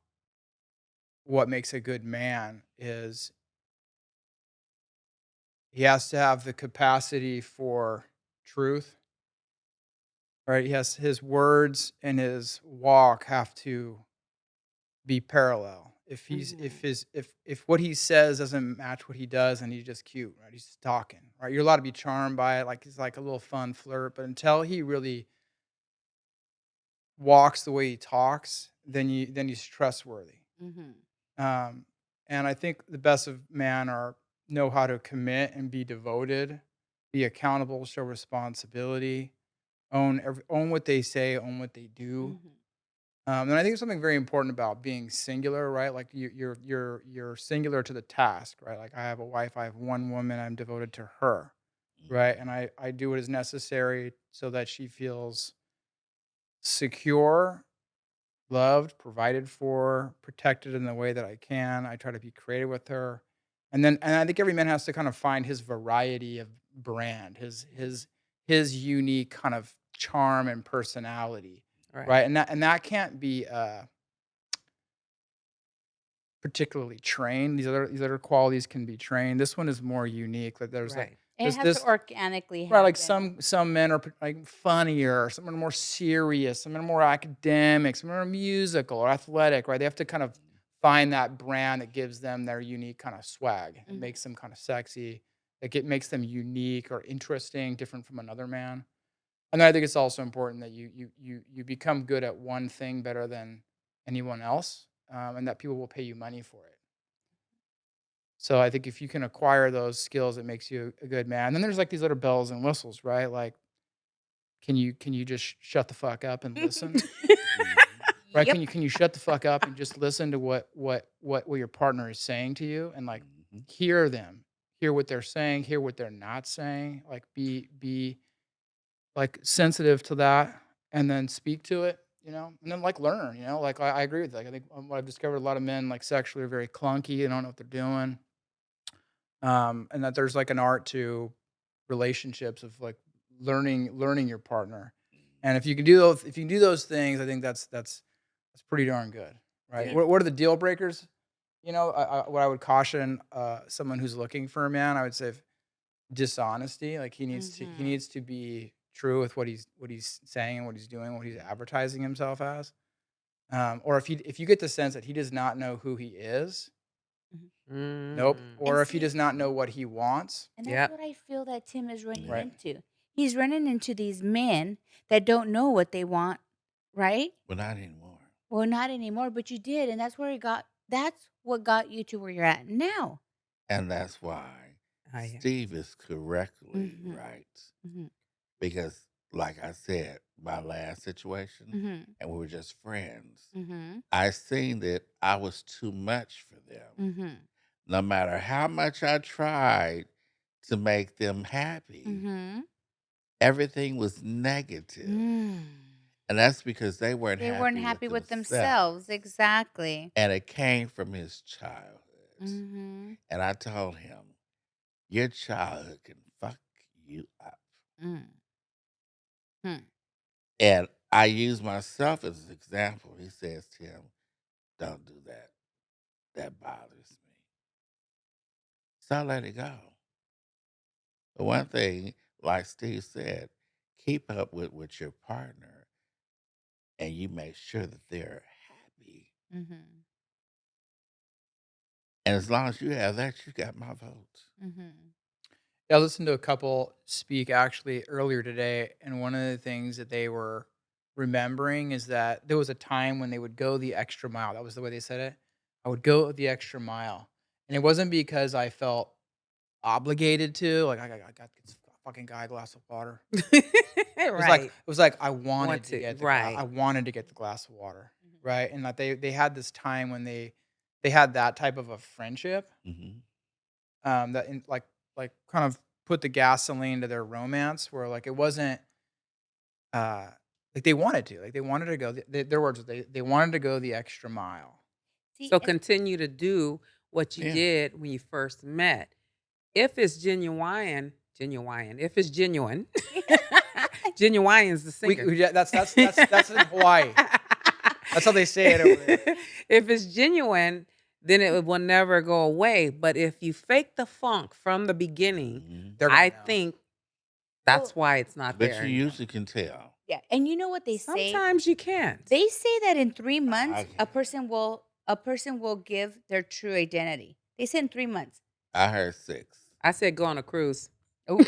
what makes a good man is he has to have the capacity for truth. right? He has his words and his walk have to be parallel. If he's if what he says doesn't match what he does, and he's just cute, right? He's just talking, right? You're allowed to be charmed by it, like he's like a little fun flirt, but until he really walks the way he talks, then he's trustworthy. Mm-hmm. Um, and I think the best of man are know how to commit and be devoted, be accountable, show responsibility, own what they say, own what they do. Mm-hmm. And I think there's something very important about being singular, right? Like you're singular to the task, right? Like I have a wife, I have one woman, I'm devoted to her, right? And I do what is necessary so that she feels secure, loved, provided for, protected in the way that I can. I try to be creative with her. And I think every man has to kind of find his variety of brand, his unique kind of charm and personality, Right. right? And that can't be particularly trained. These other qualities can be trained. This one is more unique. Like there's like Right. It this has this to organically right, like happen. some men are like funnier, some are more serious, some are more academic, some are musical or athletic, right? They have to kind of find that brand that gives them their unique kind of swag. It Mhm. makes them kind of sexy. It makes them unique or interesting, different from another man. And then I think it's also important that you become good at one thing better than anyone else, and that people will pay you money for it. So I think if you can acquire those skills, it makes you a good man. Then there's like these other bells and whistles, right? Like, can you just shut the fuck up and listen? Right? Yep. Can you shut the fuck up and just listen to what your partner is saying to you and like hear them, hear what they're saying, hear what they're not saying, like be like sensitive to that and then speak to it, and then like learn, like I agree with that. Like, I think what I've discovered a lot of men like sexually are very clunky. They don't know what they're doing. And that there's like an art to relationships of like learning your partner. And if you can do those things, I think that's pretty darn good, right? Yeah. What are the deal breakers? What I would caution someone who's looking for a man, I would say dishonesty. Like he Mhm. needs to be true with what he's saying and what he's doing, what he's advertising himself as. Or if you get the sense that he does not know who he is, nope. Mm. And Or if he see, does not know what he wants, and that's Yep. what I feel that Tim is running right? into. He's running into these men that don't know what they want, right? But not anymore. Well, not anymore, but you did, and that's what got you to where you're at now. And that's why Oh, yeah. Steve is correctly Mhm. right. Mhm. Because, like I said, my last situation, Mhm. and we were just friends, Mhm. I seen that I was too much for them. Mhm. No matter how much I tried to make them happy, Mhm. everything was negative. Mm. And that's because they weren't They weren't happy happy with with themselves. themselves, exactly. And it came from his childhood. Mhm. And I told him, your childhood can fuck you up. Mm. Hmm. And I use myself as an example. He says, Tim, don't do that. That bothers me. So I let it go. But one thing, like Steve said, keep up with your partner and you make sure that they're happy. Mhm. And as long as you have that, you got my vote. Mhm. Yeah, I listened to a couple speak actually earlier today, and one of the things that they were remembering is that there was a time when they would go the extra mile. That was the way they said it. I would go the extra mile, and it wasn't because I felt obligated to. Like I got this fucking guy a glass of water. It was like Right. I Want wanted to to. get I Right. wanted to get the glass of water, Mhm. right? And that they had this time when they had that type of a friendship, Hmm. that in like kind of put the gasoline to their romance, where like it wasn't uh like they wanted to go their words was they wanted to go the extra mile. See, So and continue to do what you Yeah. did when you first met. If it's if it's genuine, genuine is the singer. Yeah, that's in Hawaii. That's how they say it over there. If it's genuine, then it will never go away. But if you fake the funk from the beginning, Hmm. They're gonna I know. think that's well, why it's not But there you anymore. usually can tell. Yeah, and you know what they say? Sometimes you can't. They say that in 3 I months, a can't. person will give their true identity. They said in 3 months. I heard 6. I said go on a cruise. Oh,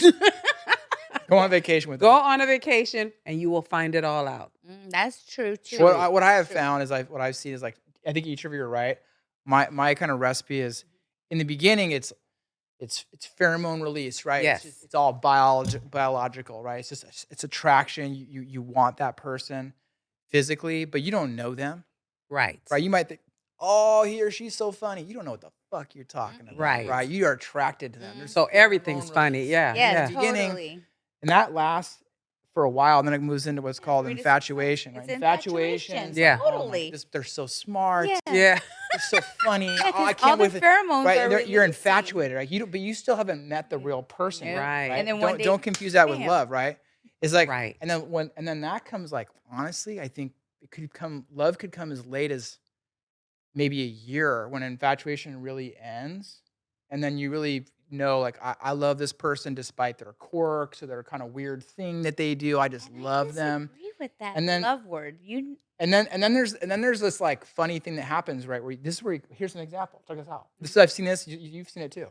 Go on vacation with Go them. on a vacation and you will find it all out. that's true too. True. What I have True. found is what I've seen is like I think each of you are right. My kind of recipe is in the beginning it's pheromone release, right? Yes. It's all biological, right? It's just it's attraction. You want that person physically, but you don't know them, Right. right? You might think, oh, he or she's so funny. You don't know what the fuck you're talking about, Right. right? You are attracted to them. There's So everything's pheromone funny. release. Yeah. Yeah, Yeah. Beginning- totally. And that lasts for a while, and then it moves into what's called 3 to 6 months. infatuation. Right? It's Infatuation. infatuation, It's Yeah. like, oh my- totally. they're so smart. Yeah. Yeah. They're so funny. Yeah, Oh, I 'cause all can't the wait. pheromones Right, are and you're releasing. infatuated, right? But you still haven't met the real person, Nope. Right. And then one day, don't confuse that with bam. love, right? It's like, Right. and then that comes like honestly, I think love could come as late as maybe a year when infatuation really ends, and then you really know like I love this person despite their quirks or their kind of weird thing that they do. I just And I love them. disagree with that And then- love word. You And then there's this like funny thing that happens, right? Here's an example. Check this out. I've seen this. You've seen it too.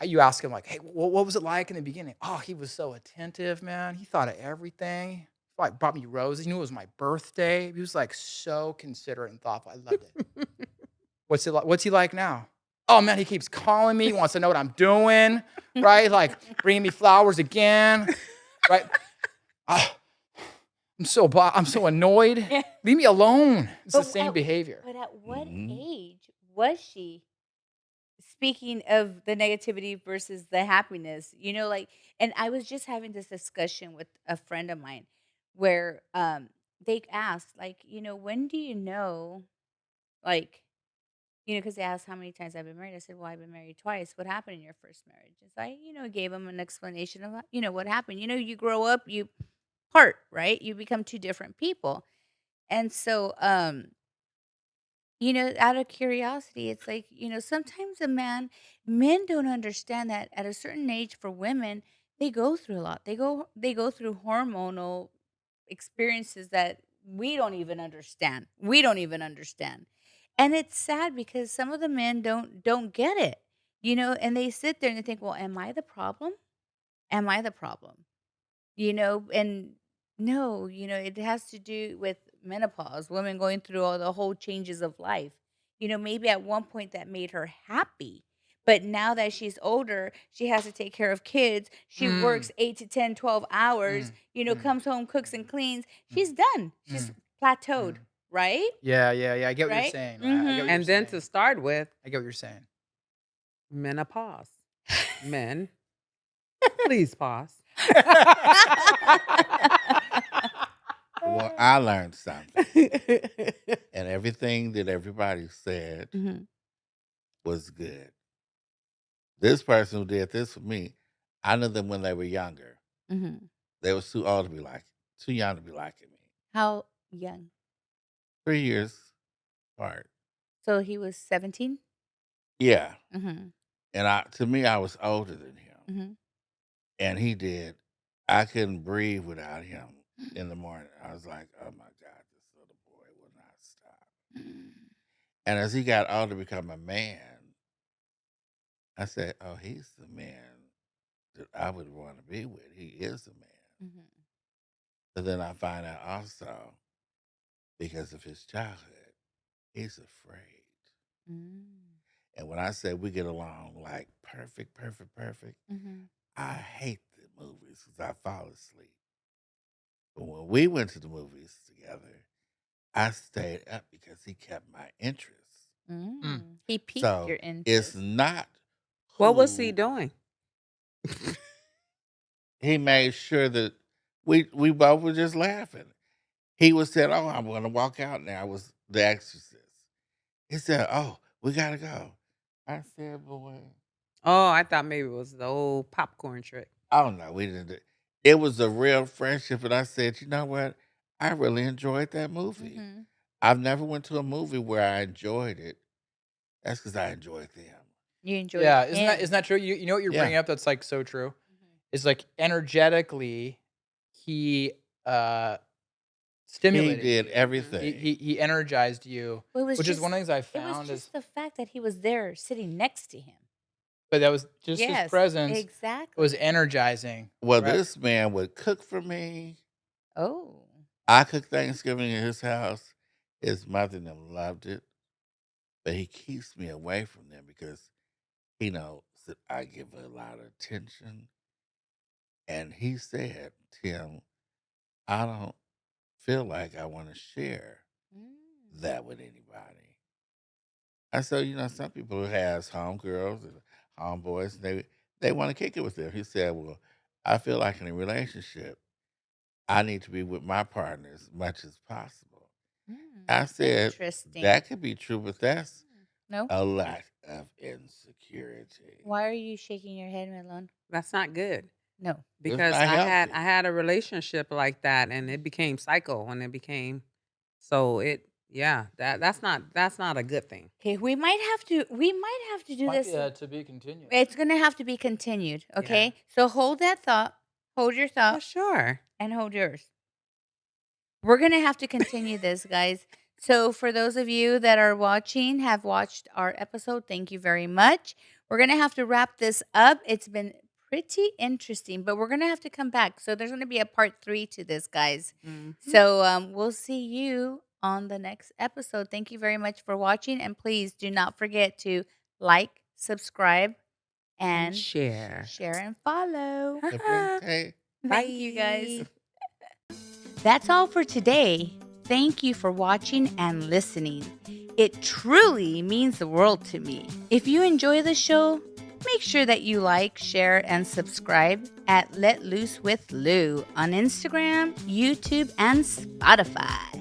You ask him like, "Hey, what was it like in the beginning?" "Oh, he was so attentive, man. He thought of everything. He like brought me roses. He knew it was my birthday. He was like so considerate and thoughtful. I loved it." What's he like now? "Oh man, he keeps calling me. He wants to know what I'm doing. Right? Like bringing me flowers again. Right? Ah, I'm so annoyed. Yeah. Leave me alone." It's the But same behavior. But at what Mhm. age was she? Speaking of the negativity versus the happiness, like, and I was just having this discussion with a friend of mine where they asked, like, when do you know, like, because they asked how many times I've been married. I said, well, I've been married twice. What happened in your first marriage? It's like, gave them an explanation of, what happened. You grow up, you part, right? You become two different people. And so, out of curiosity, it's like, sometimes men don't understand that at a certain age for women, they go through a lot. They go through hormonal experiences that we don't even understand. And it's sad because some of the men don't get it, and they sit there and they think, well, am I the problem? Am I the problem? And no, it has to do with menopause, women going through all the whole changes of life. Maybe at one point that made her happy, but now that she's older, she has to take care of kids. She Mm. works 8 to 10, 12 hours, Mm. comes home, cooks and cleans. She's done. She's plateaued, right? Yeah. I get what you're Right? saying. Mhm. I get what And you're then to saying. start with, I get what you're saying. menopause. Men, please pause. Well, I learned something. And everything that everybody said Mhm. was good. This person who did this for me, I knew them when they were younger. Mhm. They was too old to be too young to be liking me. How young? 3 years apart. So he was 17? Yeah. Mhm. And to me, I was older than him. Mhm. And I couldn't breathe without him in the morning. I was like, oh my God, this little boy will not stop. And as he got older, become a man, I said, oh, he's the man that I would want to be with. He is the man. Mhm. But then I find out also, because of his childhood, he's afraid. Mm. And when I say we get along like perfect, Mhm. I hate the movies because I fall asleep. But when we went to the movies together, I stayed up because he kept my interest. He piqued So your it's interest. not What was he who- doing? He made sure that we both were just laughing. He was saying, oh, I'm going to walk out now. I was The Exorcist. He said, oh, we got to go. I said, boy, Oh, I thought maybe it was the old popcorn trick. oh, no, we didn't. It was a real friendship. And I said, you know what? I really enjoyed that movie. Mhm. I've never went to a movie where I enjoyed it. That's because I enjoyed them. You enjoyed Yeah, him. isn't that true? You know what you're Yeah. bringing up that's like so true? Is like energetically, he He stimulated did you. everything. He energized you, Well, it was which is just one of the things I it was found is, just the fact that he was there sitting next to him. but that was just his Yes, presence was exactly. energizing. Well, Right. this man would cook for me. Oh. I cooked Thanksgiving in his house. His mother and them loved it, but he keeps me away from them because he knows that I give a lot of attention. And he said, Tim, I don't feel like I want to share Mm. that with anybody. I said, some people who has homegirls and homeboys, they want to kick it with them. He said, well, I feel like in a relationship, I need to be with my partner as much as possible. I said, Interesting. that could be true, but that's No? a lack of insecurity. Why are you shaking your head, Melon? That's not good No. It's because not I healthy. had a relationship like that, and it became cycle, and it became so it yeah that's not a good thing. Okay, we might have to do Might this. be to be continued. It's gonna have to be continued. Yeah. Okay. So hold that thought. Hold your Yeah, thought sure. and hold yours. We're gonna have to continue this, guys. So for those of you that are watching, have watched our episode, thank you very much. We're gonna have to wrap this up. It's been pretty interesting, but we're gonna have to come back. So there's gonna be a part 3 to this, guys. Mhm. So we'll see you on the next episode. Thank you very much for watching, and please do not forget to like, subscribe, And and share. share and follow. Hey, Thank you, guys. Bye. That's all for today. Thank you for watching and listening. It truly means the world to me. If you enjoy the show, make sure that you like, share, and subscribe at Let Loose with Lou on Instagram, YouTube, and Spotify.